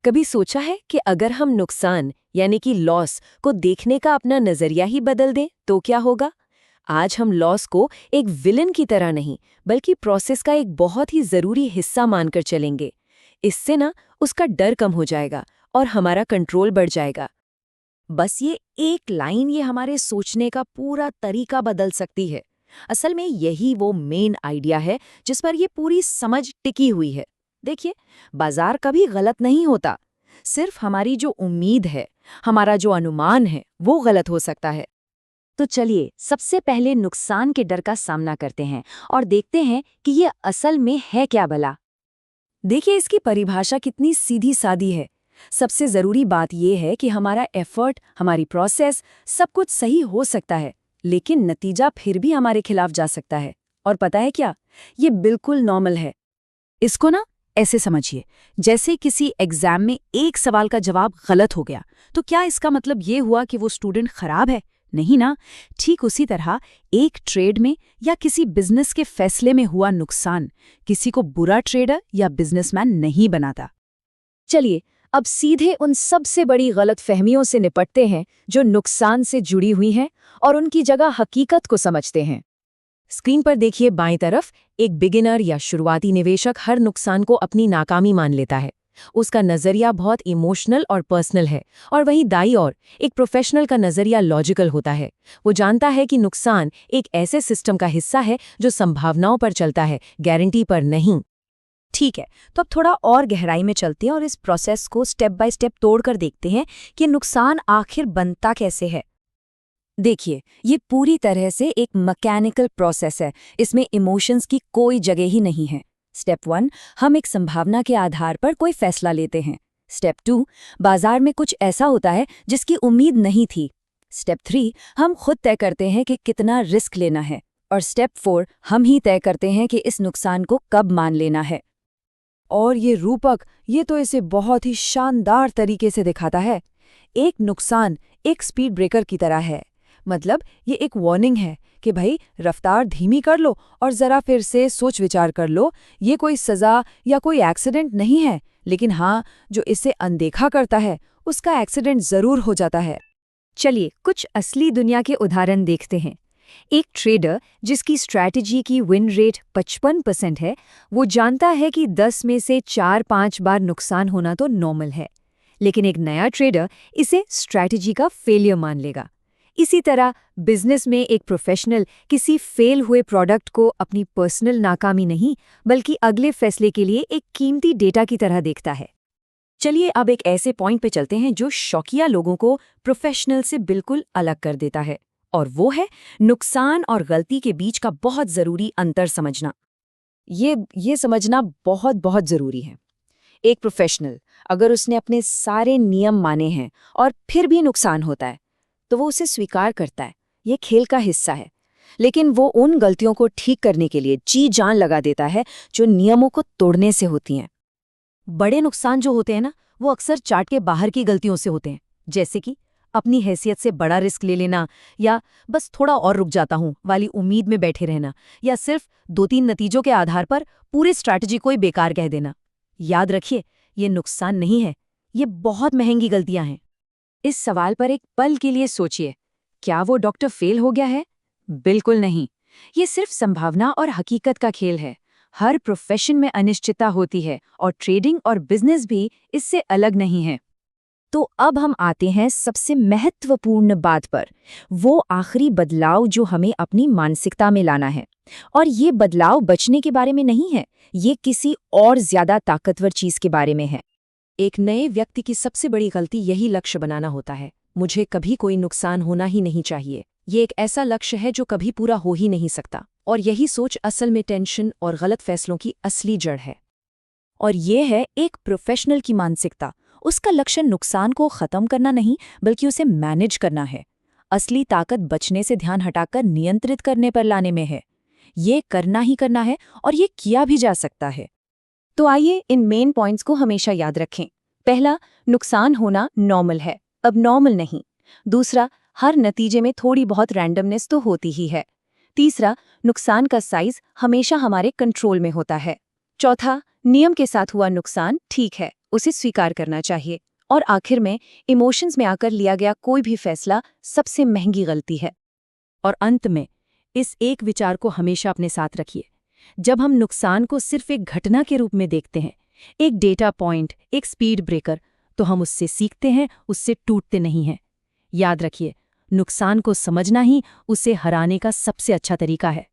कभी सोचा है कि अगर हम नुकसान यानी कि लॉस को देखने का अपना नजरिया ही बदल दें तो क्या होगा? आज हम लॉस को एक विलन की तरह नहीं बल्कि प्रोसेस का एक बहुत ही जरूरी हिस्सा मानकर चलेंगे। इससे ना उसका डर कम हो जाएगा और हमारा कंट्रोल बढ़ जाएगा। बस ये एक लाइन ये हमारे सोचने का पूरा तरीका बदल सकती है। असल में यही वो मेन आइडिया है जिस पर ये पूरी समझ टिकी हुई है। देखिए, बाजार कभी गलत नहीं होता, सिर्फ हमारी जो उम्मीद है, हमारा जो अनुमान है, वो गलत हो सकता है। तो चलिए सबसे पहले नुकसान के डर का सामना करते हैं और देखते हैं कि ये असल में है क्या भला। देखिए, इसकी परिभाषा कितनी सीधी सादी है। सबसे जरूरी बात यह है कि हमारा एफर्ट, हमारी प्रोसेस, सब कुछ सही हो सकता है, लेकिन नतीजा फिर भी हमारे खिलाफ जा सकता है। और पता है क्या? ये बिल्कुल नॉर्मल है। इसको ना ऐसे समझिए, जैसे किसी एग्जाम में एक सवाल का जवाब गलत हो गया, तो क्या इसका मतलब ये हुआ कि वो स्टूडेंट खराब है? नहीं ना। ठीक उसी तरह एक ट्रेड में या किसी बिजनेस के फैसले में हुआ नुकसान किसी को बुरा ट्रेडर या बिजनेसमैन नहीं बनाता। चलिए अब सीधे उन सबसे बड़ी गलतफहमियों से निपटते हैं जो नुकसान से जुड़ी हुई हैं और उनकी जगह हकीकत को समझते हैं। स्क्रीन पर देखिए बाईं तरफ, एक बिगिनर या शुरुआती निवेशक हर नुकसान को अपनी नाकामी मान लेता है। उसका नज़रिया बहुत इमोशनल और पर्सनल है। और वहीं दाईं ओर एक प्रोफेशनल का नज़रिया लॉजिकल होता है। वो जानता है कि नुकसान एक ऐसे सिस्टम का हिस्सा है जो संभावनाओं पर चलता है, गारंटी पर नहीं। ठीक है, तो अब थोड़ा और गहराई में चलते हैं और इस प्रोसेस को स्टेप बाय स्टेप तोड़कर देखते हैं कि नुकसान आखिर बनता कैसे है। देखिए, ये पूरी तरह से एक मैकेनिकल प्रोसेस है। इसमें इमोशंस की कोई जगह ही नहीं है। स्टेप 1, हम एक संभावना के आधार पर कोई फैसला लेते हैं। स्टेप 2, बाजार में कुछ ऐसा होता है जिसकी उम्मीद नहीं थी। स्टेप 3, हम खुद तय करते हैं कि कितना रिस्क लेना है। और स्टेप 4, हम ही तय करते हैं कि इस नुकसान को कब मान लेना है। और ये रूपक, ये तो इसे बहुत ही शानदार तरीके से दिखाता है। एक नुकसान एक स्पीड ब्रेकर की तरह है। मतलब ये एक वार्निंग है कि भाई रफ्तार धीमी कर लो और जरा फिर से सोच विचार कर लो। ये कोई सजा या कोई एक्सीडेंट नहीं है, लेकिन हाँ, जो इसे अनदेखा करता है उसका एक्सीडेंट जरूर हो जाता है। चलिए कुछ असली दुनिया के उदाहरण देखते हैं। एक ट्रेडर जिसकी स्ट्रैटेजी की विन रेट 55% है, वो जानता है कि 10 में से 4-5 बार नुकसान होना तो नॉर्मल है। लेकिन एक नया ट्रेडर इसे स्ट्रैटेजी का फेलियर मान लेगा। इसी तरह बिजनेस में एक प्रोफेशनल किसी फेल हुए प्रोडक्ट को अपनी पर्सनल नाकामी नहीं बल्कि अगले फैसले के लिए एक कीमती डेटा की तरह देखता है। चलिए अब एक ऐसे पॉइंट पे चलते हैं जो शौकिया लोगों को प्रोफेशनल से बिल्कुल अलग कर देता है, और वो है नुकसान और गलती के बीच का बहुत जरूरी अंतर समझना। ये समझना बहुत बहुत जरूरी है। एक प्रोफेशनल अगर उसने अपने सारे नियम माने हैं और फिर भी नुकसान होता है तो वो उसे स्वीकार करता है, ये खेल का हिस्सा है। लेकिन वो उन गलतियों को ठीक करने के लिए जी जान लगा देता है जो नियमों को तोड़ने से होती हैं। बड़े नुकसान जो होते हैं ना, वो अक्सर चार्ट के बाहर की गलतियों से होते हैं, जैसे कि अपनी हैसियत से बड़ा रिस्क ले लेना, या बस थोड़ा और रुक जाता हूं वाली उम्मीद में बैठे रहना, या सिर्फ 2-3 नतीजों के आधार पर पूरी स्ट्रैटेजी को ही बेकार कह देना। याद रखिए, ये नुकसान नहीं है, ये बहुत महंगी गलतियां हैं। इस सवाल पर एक पल के लिए सोचिए, क्या वो डॉक्टर फेल हो गया है? बिल्कुल नहीं। ये सिर्फ संभावना और हकीकत का खेल है। हर प्रोफेशन में अनिश्चितता होती है और ट्रेडिंग और बिजनेस भी इससे अलग नहीं है। तो अब हम आते हैं सबसे महत्वपूर्ण बात पर, वो आखिरी बदलाव जो हमें अपनी मानसिकता में लाना है। और ये बदलाव बचने के बारे में नहीं है, ये किसी और ज्यादा ताकतवर चीज के बारे में है। एक नए व्यक्ति की सबसे बड़ी गलती यही लक्ष्य बनाना होता है। मुझे कभी कोई नुकसान होना ही नहीं चाहिए। ये एक ऐसा लक्ष्य है जो कभी पूरा हो ही नहीं सकता। और यही सोच असल में टेंशन और गलत फैसलों की असली जड़ है। और ये है एक प्रोफेशनल की मानसिकता। उसका लक्ष्य नुकसान को खत्म करना नहीं बल्कि उसे मैनेज करना है। असली ताकत बचने से ध्यान हटाकर नियंत्रित करने पर लाने में है। ये करना ही करना है और ये किया भी जा सकता है। तो आइए इन मेन पॉइंट्स को हमेशा याद रखें। पहला, नुकसान होना नॉर्मल है, अब नॉर्मल नहीं। दूसरा, हर नतीजे में थोड़ी बहुत रैंडमनेस तो होती ही है। तीसरा, नुकसान का साइज हमेशा हमारे कंट्रोल में होता है। चौथा, नियम के साथ हुआ नुकसान ठीक है उसे स्वीकार करना चाहिए। और आखिर में इमोशंस में आकर लिया गया कोई भी फैसला सबसे महंगी गलती है। और अंत में इस एक विचार को हमेशा अपने साथ रखिए। जब हम नुकसान को सिर्फ एक घटना के रूप में देखते हैं, एक डेटा पॉइंट, एक स्पीड ब्रेकर, तो हम उससे सीखते हैं, उससे टूटते नहीं हैं। याद रखिए, नुकसान को समझना ही उसे हराने का सबसे अच्छा तरीका है।